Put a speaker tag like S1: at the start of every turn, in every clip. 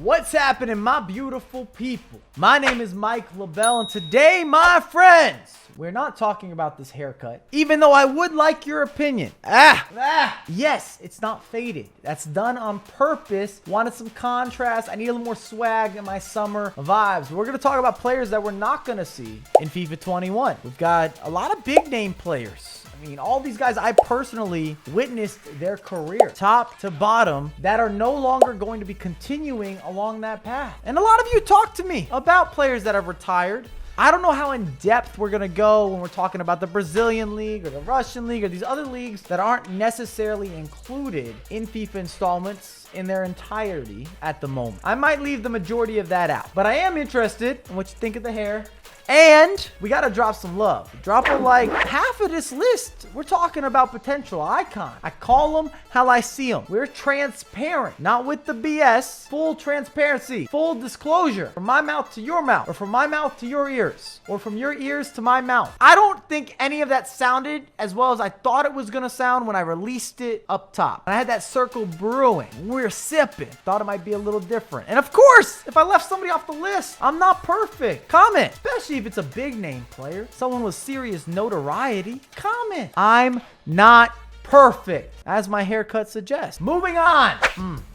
S1: What's happening, my beautiful people? My name is Mike LaBelle, and today, my friends, we're not talking about this haircut, even though I would like your opinion. Yes, it's not faded. That's done on purpose. Wanted some contrast. I need a little more swag in my summer vibes. We're going to talk about players that we're not going to see in FIFA 21. We've got a lot of big name players. I mean, all these guys I personally witnessed their career, top to bottom, that are no longer going to be continuing along that path. And a lot of you talk to me about players that have retired. I don't know how in depth we're going to go when we're talking about the Brazilian league or the Russian league or these other leagues that aren't necessarily included in FIFA installments in their entirety at the moment. I might leave the majority of that out, but I am interested in what you think of the hair. And we got to drop some love. Drop a like. Half of this list, we're talking about potential icon. I call them how I see them. We're transparent, not with the BS. Full transparency, full disclosure. From my mouth to your mouth, or from my mouth to your ears, or from your ears to my mouth. I don't think any of that sounded as well as I thought it was going to sound when I released it up top. And I had that circle brewing. We were sipping. Thought it might be a little different. And of course, if I left somebody off the list, I'm not perfect. Comment, especially if it's a big name player, someone with serious notoriety. Comment. I'm not perfect, as my haircut suggests. Moving on.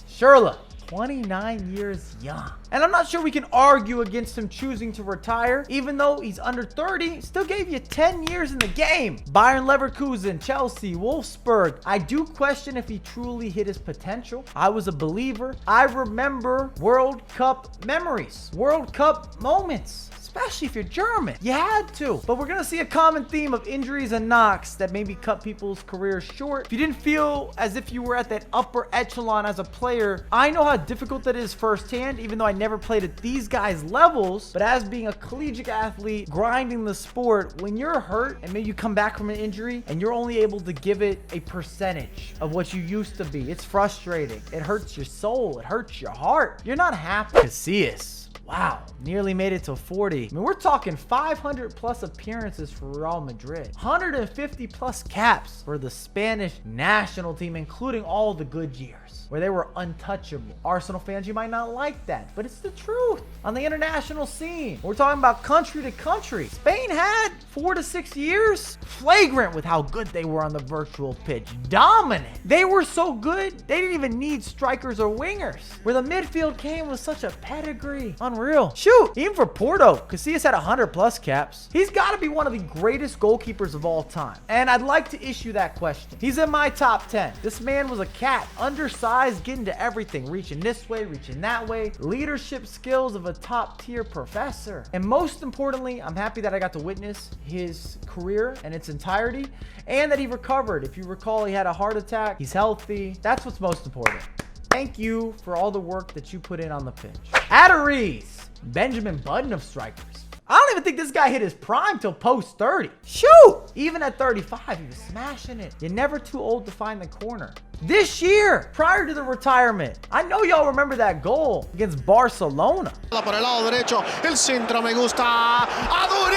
S1: Schürrle, 29 years young. And I'm not sure we can argue against him choosing to retire. Even though he's under 30, still gave you 10 years in the game. Bayern Leverkusen, Chelsea, Wolfsburg. I do question if he truly hit his potential. I was a believer. I remember World Cup memories, World Cup moments. Especially if you're German. You had to. But we're going to see a common theme of injuries and knocks that maybe cut people's careers short. If you didn't feel as if you were at that upper echelon as a player, I know how difficult that is firsthand, even though I never played at these guys' levels. But as being a collegiate athlete, grinding the sport, when you're hurt and maybe you come back from an injury and you're only able to give it a percentage of what you used to be, it's frustrating. It hurts your soul. It hurts your heart. You're not happy. Casillas. Wow, nearly made it to 40. I mean, we're talking 500 plus appearances for Real Madrid, 150 plus caps for the Spanish national team, including all the good years where they were untouchable. Arsenal fans, you might not like that, but it's the truth. On the international scene, we're talking about country to country. Spain had 4 to 6 years, flagrant with how good they were on the virtual pitch, dominant. They were so good, they didn't even need strikers or wingers, where the midfield came with such a pedigree. Unreal. Shoot, even for Porto, Casillas had 100 plus caps. He's got to be one of the greatest goalkeepers of all time. And I'd like to issue that question. He's in my top 10. This man was a cat, undersized, getting to everything, reaching this way, reaching that way, leadership skills of a top tier professor. And most importantly, I'm happy that I got to witness his career in its entirety and that he recovered. If you recall, he had a heart attack. He's healthy. That's what's most important. Thank you for all the work that you put in on the pitch. Aduriz, Benjamin Button of strikers. I don't even think this guy hit his prime till post 30. Shoot! Even at 35, he was smashing it. You're never too old to find the corner. This year, prior to the retirement, I know y'all remember that goal against Barcelona.
S2: Por el lado derecho, el centro me gusta. Aduriz!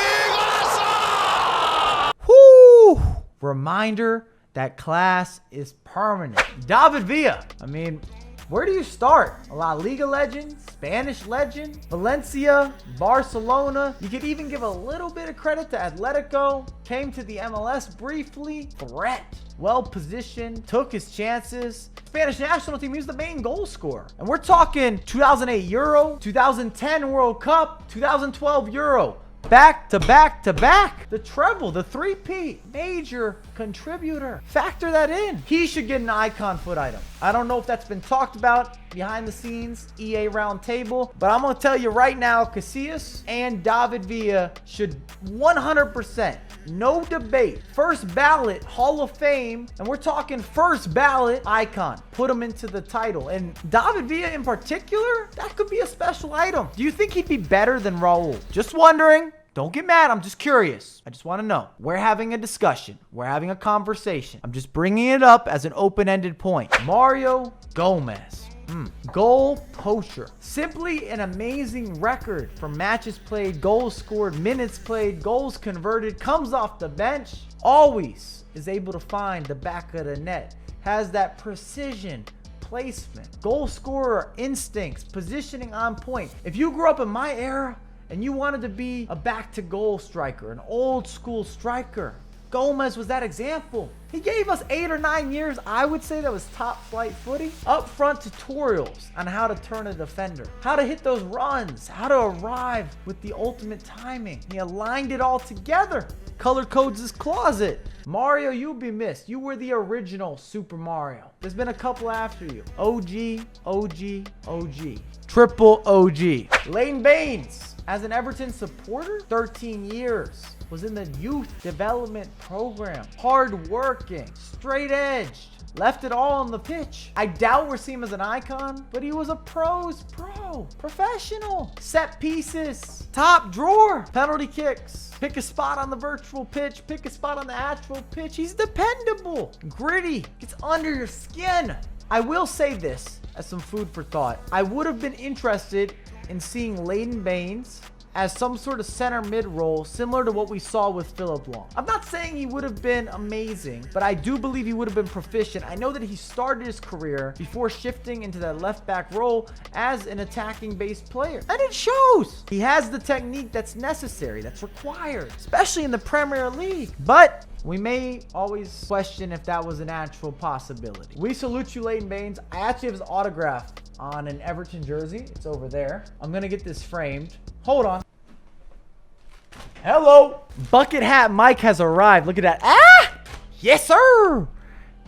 S1: Whoo! Reminder that class is permanent. David Villa. I mean, where do you start? A La Liga legend, Spanish legend, Valencia, Barcelona. You could even give a little bit of credit to Atletico. Came to the MLS briefly. Threat. Well positioned. Took his chances. Spanish national team, he was the main goal scorer. And we're talking 2008 Euro, 2010 World Cup, 2012 Euro. Back to back to back. The treble, the three-peat, major contributor. Factor that in. He should get an icon foot item. I don't know if that's been talked about behind the scenes, EA round table, but I'm going to tell you right now, Casillas and David Villa should 100%, no debate, first ballot Hall of Fame, and we're talking first ballot icon. Put him into the title. And David Villa in particular, that could be a special item. Do you think he'd be better than Raul? Just wondering. Don't get mad. I'm just curious. I just want to know. We're having a discussion. We're having a conversation. I'm just bringing it up as an open-ended point. Mario Gomez. Goal poacher. Simply an amazing record for matches played, goals scored, minutes played, goals converted, comes off the bench, always is able to find the back of the net, has that precision, placement, goal scorer instincts, positioning on point. If you grew up in my era and you wanted to be a back-to-goal striker, an old-school striker, Gomez was that example. He gave us 8 or 9 years, I would say, that was top flight footy. Up front tutorials on how to turn a defender, how to hit those runs, how to arrive with the ultimate timing. He aligned it all together. Color codes his closet. Mario, you'll be missed. You were the original Super Mario. There's been a couple after you. OG, OG, OG. Triple OG. Leighton Baines, as an Everton supporter, 13 years. Was in the youth development program. Hard-working, straight-edged, left it all on the pitch. I doubt we're seeing him as an icon, but he was a pro's pro. Professional. Set pieces. Top drawer. Penalty kicks. Pick a spot on the virtual pitch. Pick a spot on the actual pitch. He's dependable. Gritty. Gets under your skin. I will say this as some food for thought. I would have been interested in seeing Leighton Baines as some sort of center mid role similar to what we saw with Philip Long. I'm not saying he would have been amazing, but I do believe he would have been proficient. I know that he started his career before shifting into that left back role as an attacking based player, and it shows. He has the technique that's necessary, that's required, especially in the Premier League. But we may always question if that was an actual possibility. We salute you, Leighton Baines. I actually have his autograph on an Everton jersey. It's over there. I'm gonna get this framed. Hold on. Hello. Bucket Hat Mike has arrived. Look at that. Ah! Yes, sir.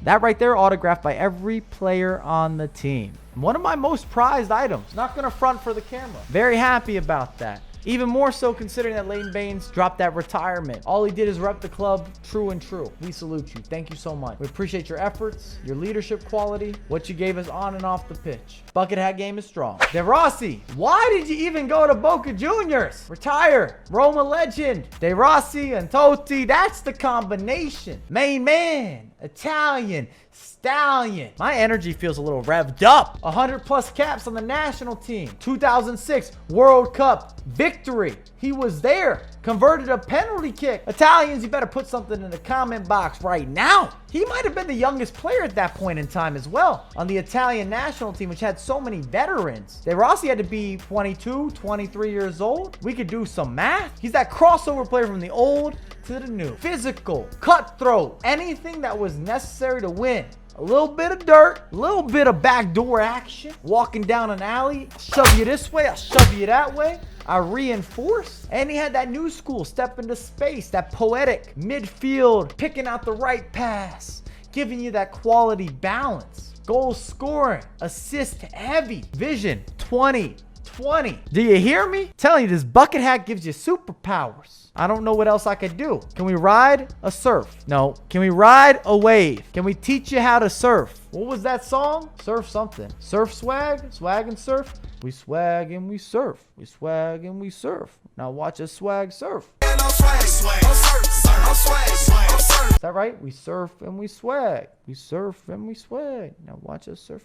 S1: That right there, autographed by every player on the team. One of my most prized items. Not going to front for the camera. Very happy about that. Even more so considering that Leighton Baines dropped that retirement. All he did is rep the club true and true. We salute you. Thank you so much. We appreciate your efforts, your leadership quality, what you gave us on and off the pitch. Bucket Hat game is strong. De Rossi, why did you even go to Boca Juniors? Retire. Roma legend. De Rossi and Totti, that's the combination. Main man, Italian, stallion. My energy feels a little revved up. 100 plus caps on the national team. 2006 World Cup victory. He was there. Converted a penalty kick. Italians, you better put something in the comment box right now. He might have been the youngest player at that point in time as well on the Italian national team, which had so many veterans. De Rossi had to be 22, 23 years old. We could do some math. He's that crossover player from the old to the new. Physical, cutthroat, anything that was necessary to win. A little bit of dirt, a little bit of backdoor action, walking down an alley, I'll shove you this way, I'll shove you that way. I reinforce. And he had that new school step into space, that poetic midfield, picking out the right pass, giving you that quality balance. Goal scoring, assist heavy, vision 20/20. Do you hear me? Telling you, this bucket hat gives you superpowers. I don't know what else I could do. Can we ride a surf? No. Can we ride a wave? Can we teach you how to surf? What was that song? Surf something. Surf swag? Swag and surf? We swag and we surf. We swag and we surf. Now watch us swag surf. Is that right? We surf and we swag. We surf and we swag. Now watch us surf.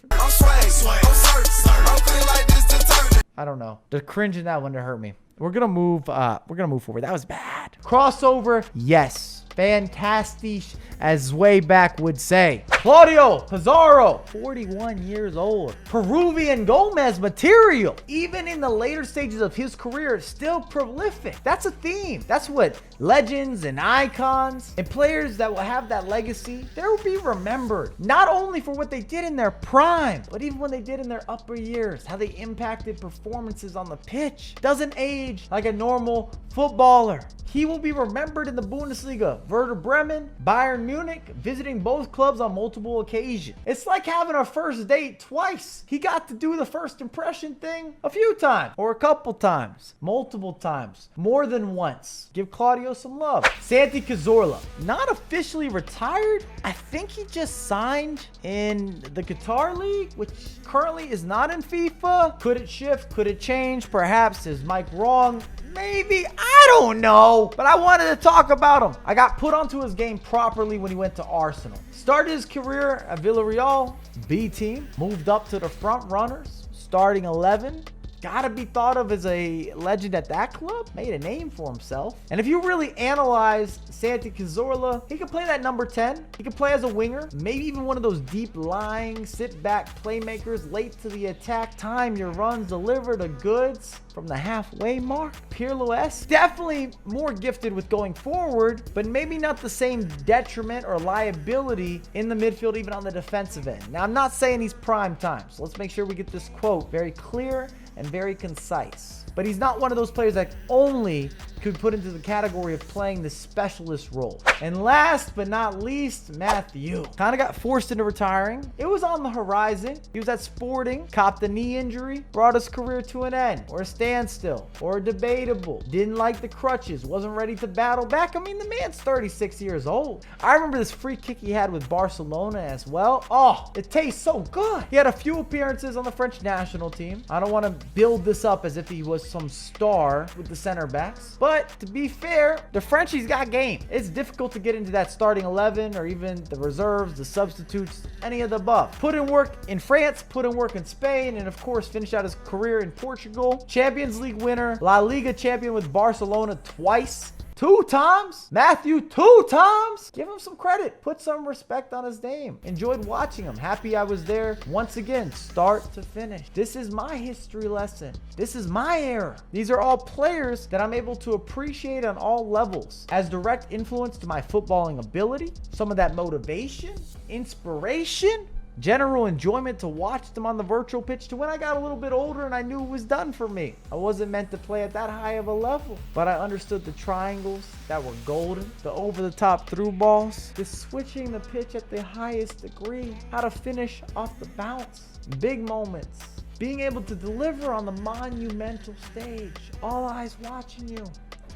S1: I don't know. The cringe in that one to hurt me. We're gonna move forward. That was bad. Crossover, yes. Fantastic, as way back would say. Claudio Pizarro, 41 years old. Peruvian Gomez material. Even in the later stages of his career, still prolific. That's a theme. That's what legends and icons and players that will have that legacy, they will be remembered. Not only for what they did in their prime, but even when they did in their upper years, how they impacted performances on the pitch. Doesn't age like a normal footballer. He will be remembered in the Bundesliga. Werder Bremen, Bayern Munich, visiting both clubs on multiple occasions. It's like having a first date twice. He got to do the first impression thing a few times, or a couple times, multiple times, more than once. Give Claudio some love. Santi Cazorla, not officially retired. I think he just signed in the Qatar League, which currently is not in FIFA. Could it shift? Could it change? Perhaps. Is Mike wrong? Maybe. I don't know. But I wanted to talk about him. I got put onto his game properly when he went to Arsenal. Started his career at Villarreal, B team. Moved up to the front runners, starting 11. gotta be thought of as a legend at that club. Made a name for himself. And if you really analyze Santi Cazorla, he could play that number 10. He could play as a winger, maybe even one of those deep lying, sit back playmakers, late to the attack, time your runs, deliver the goods from the halfway mark. Pirlo-esque, definitely more gifted with going forward, but maybe not the same detriment or liability in the midfield, even on the defensive end. Now, I'm not saying he's prime time, so let's make sure we get this quote very clear and very concise. But he's not one of those players that only could put into the category of playing the specialist role. And last but not least, Mathieu. Kind of got forced into retiring. It was on the horizon. He was at Sporting, copped a knee injury, brought his career to an end, or a standstill, or debatable. Didn't like the crutches, wasn't ready to battle back. I mean, the man's 36 years old. I remember this free kick he had with Barcelona as well. Oh, it tastes so good. He had a few appearances on the French national team. I don't want to build this up as if he was some star with the center backs, but to be fair, the Frenchies got game. It's difficult to get into that starting 11 or even the reserves, the substitutes, any of the above. Put in work in France, put in work in Spain, and of course finish out his career in Portugal. Champions League winner, La Liga champion with Barcelona twice. 2 times? Mathieu 2 times? Give him some credit. Put some respect on his name. Enjoyed watching him. Happy I was there once again, start to finish. This is my history lesson. This is my era. These are all players that I'm able to appreciate on all levels. As direct influence to my footballing ability, some of that motivation, inspiration, general enjoyment to watch them on the virtual pitch, to when I got a little bit older and I knew it was done for me. I wasn't meant to play at that high of a level, but I understood the triangles that were golden, the over-the-top through balls, the switching the pitch at the highest degree, how to finish off the bounce, big moments, being able to deliver on the monumental stage, all eyes watching you.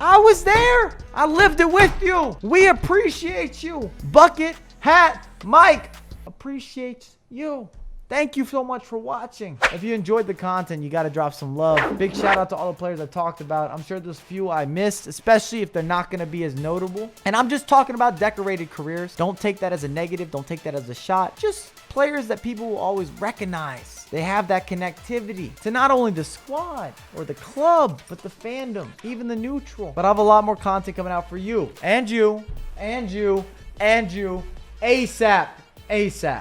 S1: I was there. I lived it with you. We appreciate you. Bucket, Hat, Mike appreciates you. Thank you so much for watching. If you enjoyed the content, you got to drop some love. Big shout out to all the players I talked about. I'm sure there's few I missed, especially if they're not going to be as notable. And I'm just talking about decorated careers. Don't take that as a negative. Don't take that as a shot. Just players that people will always recognize. They have that connectivity to not only the squad or the club, but the fandom, even the neutral. But I have a lot more content coming out for you and you and you and you ASAP. ASAP.